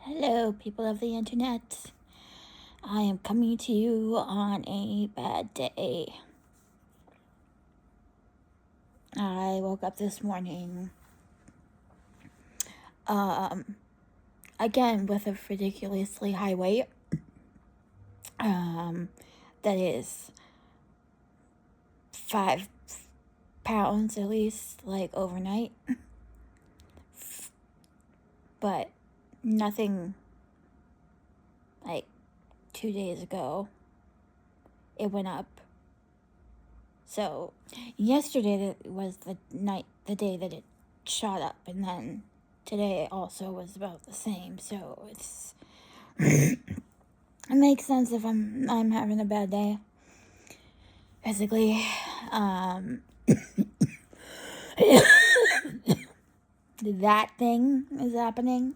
Hello, people of the internet. I am coming to you on a bad day. I woke up this morning, again with a ridiculously high weight. That is 5 pounds at least, like overnight. But nothing like 2 days ago. It went up. So yesterday was the day that it shot up, and then today also was about the same. So it makes sense if I'm having a bad day physically. That thing is happening.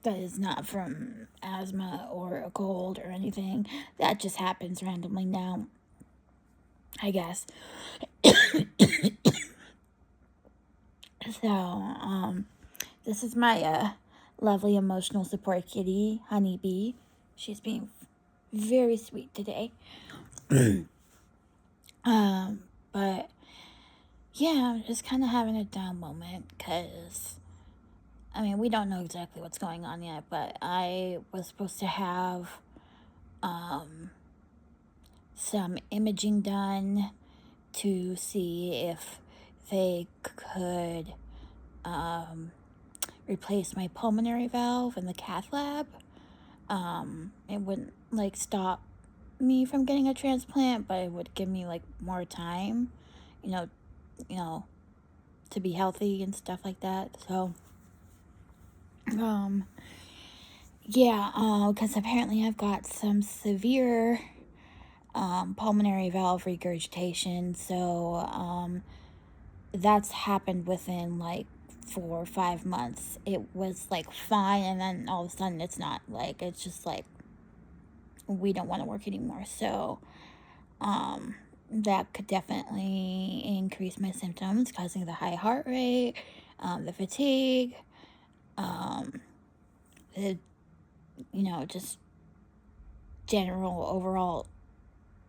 That is not from asthma or a cold or anything. That just happens randomly now, I guess. So, this is my lovely emotional support kitty, Honeybee. She's being very sweet today. But yeah, I'm just kind of having a down moment because, we don't know exactly what's going on yet, but I was supposed to have some imaging done to see if they could replace my pulmonary valve in the cath lab. It wouldn't stop me from getting a transplant, but it would give me more time, you know, to be healthy and stuff like that. So, yeah, because apparently I've got some severe pulmonary valve regurgitation. So, that's happened within 4 or 5 months. It was fine, and then all of a sudden it's not. It's just we don't want to work anymore. So, that could definitely increase my symptoms, causing the high heart rate, the fatigue, the, just general overall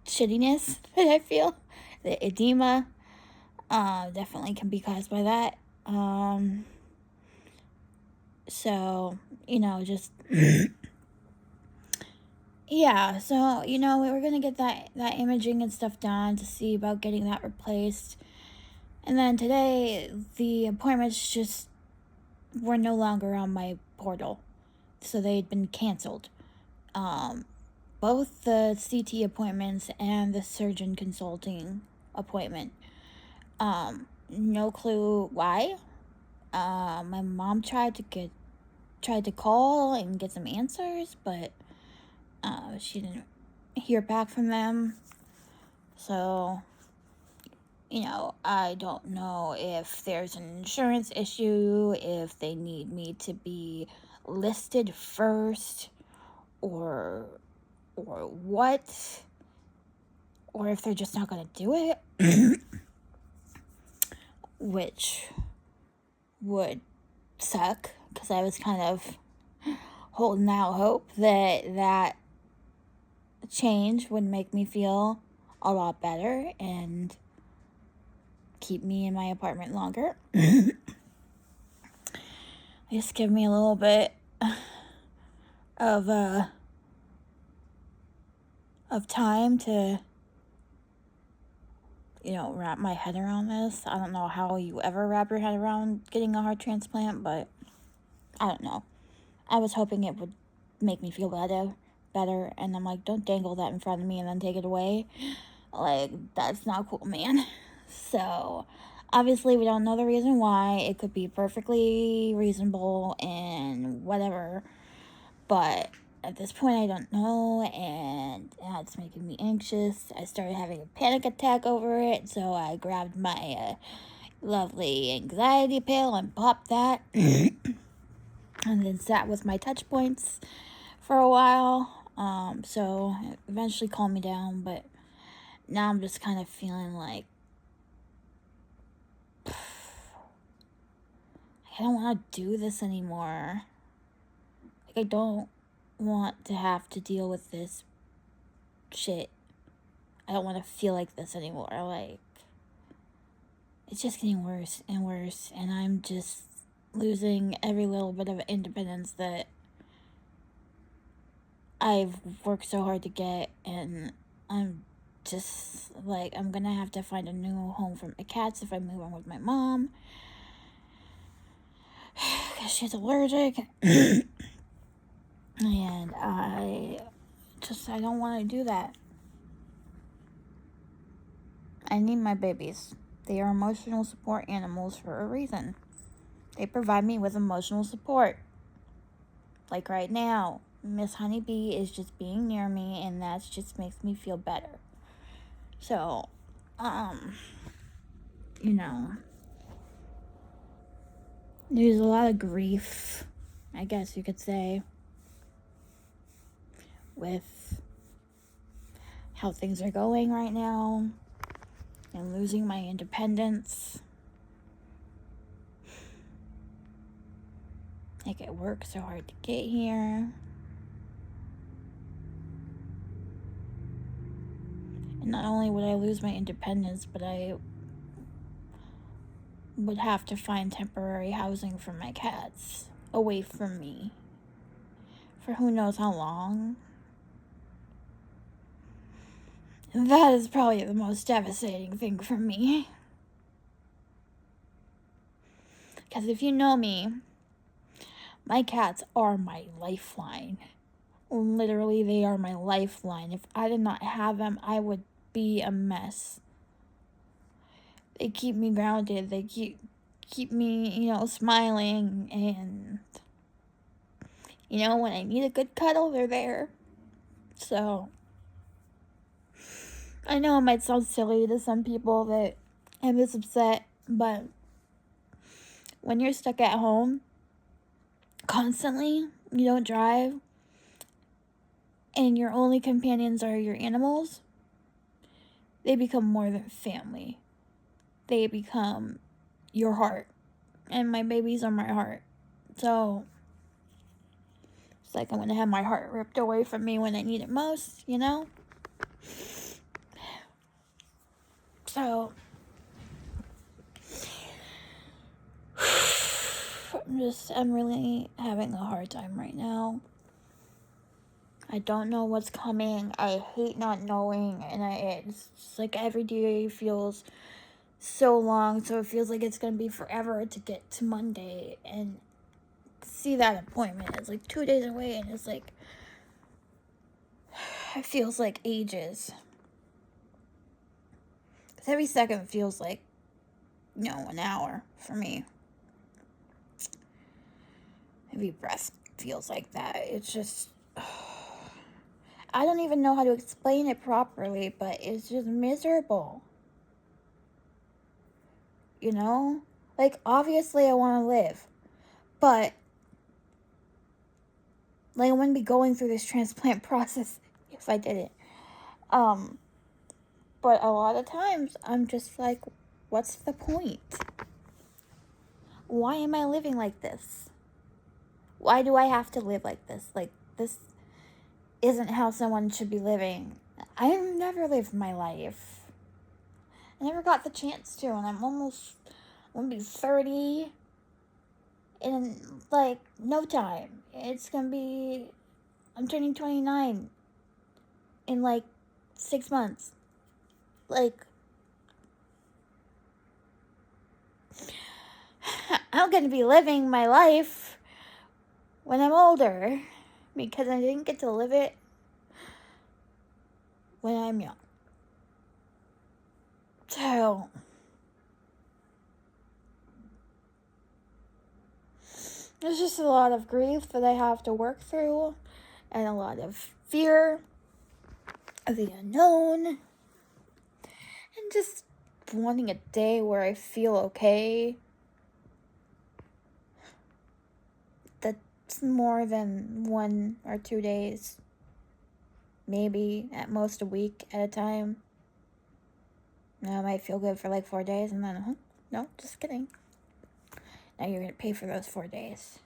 shittiness that I feel. The edema definitely can be caused by that. So, just yeah, so we were gonna get that imaging and stuff done to see about getting that replaced. And then today the appointments just were no longer on my portal. So they'd been canceled. Both the CT appointments and the surgeon consulting appointment. No clue why. My mom tried to call and get some answers, but she didn't hear back from them. So, I don't know if there's an insurance issue, if they need me to be listed first, or what, or if they're just not gonna do it, which would suck, because I was kind of holding out hope that change would make me feel a lot better and keep me in my apartment longer. Just give me a little bit of time to wrap my head around this. I don't know how you ever wrap your head around getting a heart transplant, but I don't know. I was hoping it would make me feel better, and I'm like, don't dangle that in front of me and then take it away. That's not cool, man. So, obviously we don't know the reason why. It could be perfectly reasonable and whatever, but at this point I don't know, and it's making me anxious. I started having a panic attack over it, so I grabbed my lovely anxiety pill and popped that. And then sat with my touch points for a while. So it eventually calmed me down, but now I'm just kind of feeling like I I don't want to do this anymore. Like, I don't want to have to deal with this shit. I don't want to feel like this anymore. Like, it's just getting worse and worse, and I'm just losing every little bit of independence that I've worked so hard to get, and I'm just like, I'm gonna have to find a new home for my cats if I move on with my mom, because she's allergic. And I don't want to do that. I need my babies. They are emotional support animals for a reason. They provide me with emotional support. Like right now, Miss Honeybee is just being near me, and that just makes me feel better. So, you know, there's a lot of grief, I guess you could say, with how things are going right now and losing my independence. Like, I worked so hard to get here. And not only would I lose my independence, but I would have to find temporary housing for my cats away from me for who knows how long. And that is probably the most devastating thing for me. Because if you know me, my cats are my lifeline. Literally, they are my lifeline. If I did not have them, I would be a mess. They keep me grounded. They keep me, smiling. And, when I need a good cuddle, they're there. So, I know it might sound silly to some people that I'm this upset, but when you're stuck at home constantly, you don't drive, and your only companions are your animals, they become more than family. They become your heart. And my babies are my heart. So, it's like I'm going to have my heart ripped away from me when I need it most, So, I'm really having a hard time right now. I don't know what's coming. I hate not knowing, and it's like every day feels so long, so it feels like it's gonna be forever to get to Monday and see that appointment. It's like 2 days away, and it's like it feels like ages. 'Cause every second feels like an hour for me. Every breath feels like that. It's just I don't even know how to explain it properly, but it's just miserable. Like, obviously I want to live, but like, I wouldn't be going through this transplant process if I didn't. But a lot of times I'm just like, what's the point? Why am I living like this? Why do I have to live like this? Like, this isn't how someone should be living. I've never lived my life. I never got the chance to, and I'm going to be 30 in, like, no time. I'm turning 29 in, like, 6 months. Like, I'm going to be living my life when I'm older, because I didn't get to live it when I'm young. So, there's just a lot of grief that I have to work through, and a lot of fear of the unknown, and just wanting a day where I feel okay. That's more than 1 or 2 days. Maybe at most a week at a time. I might feel good for like 4 days, and then, no, just kidding. Now you're going to pay for those 4 days.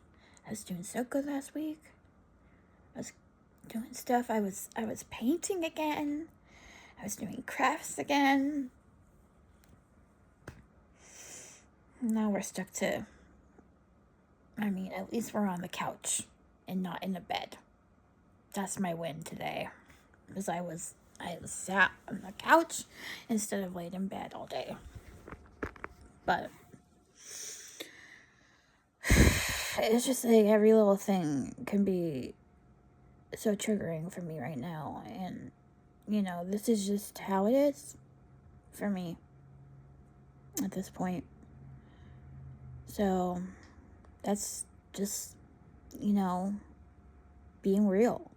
I was doing so good last week. I was doing stuff. I was painting again. I was doing crafts again. Now we're stuck to, at least we're on the couch and not in the bed. That's my win today. Because I sat on the couch instead of laid in bed all day. But it's just like every little thing can be so triggering for me right now. And, this is just how it is for me at this point. So that's just, being real.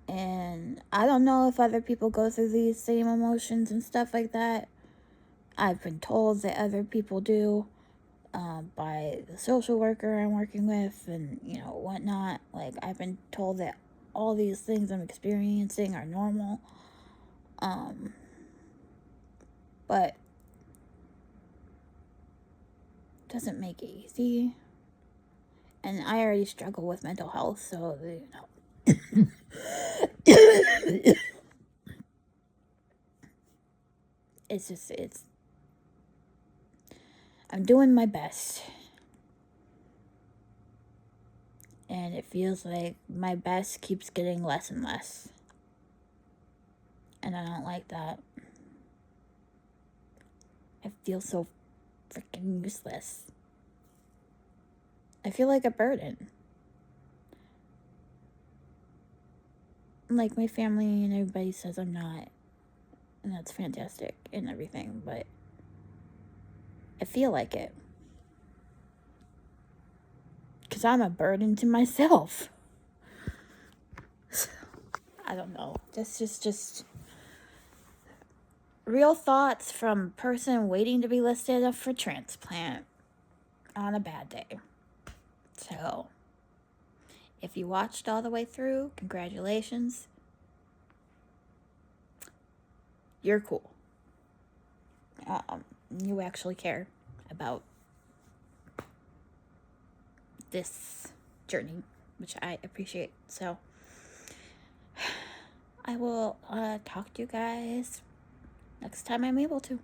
And I don't know if other people go through these same emotions and stuff like that. I've been told that other people do, by the social worker I'm working with and, whatnot. Like, I've been told that all these things I'm experiencing are normal. But it doesn't make it easy. And I already struggle with mental health, so, I'm doing my best. And it feels like my best keeps getting less and less. And I don't like that. I feel so freaking useless. I feel like a burden. Like my family and everybody says I'm not. And that's fantastic and everything, but I feel like it. Because I'm a burden to myself. I don't know. That's just real thoughts from a person waiting to be listed up for transplant on a bad day. So, if you watched all the way through, congratulations. You're cool. You actually care about this journey, which I appreciate. So, I will talk to you guys next time I'm able to.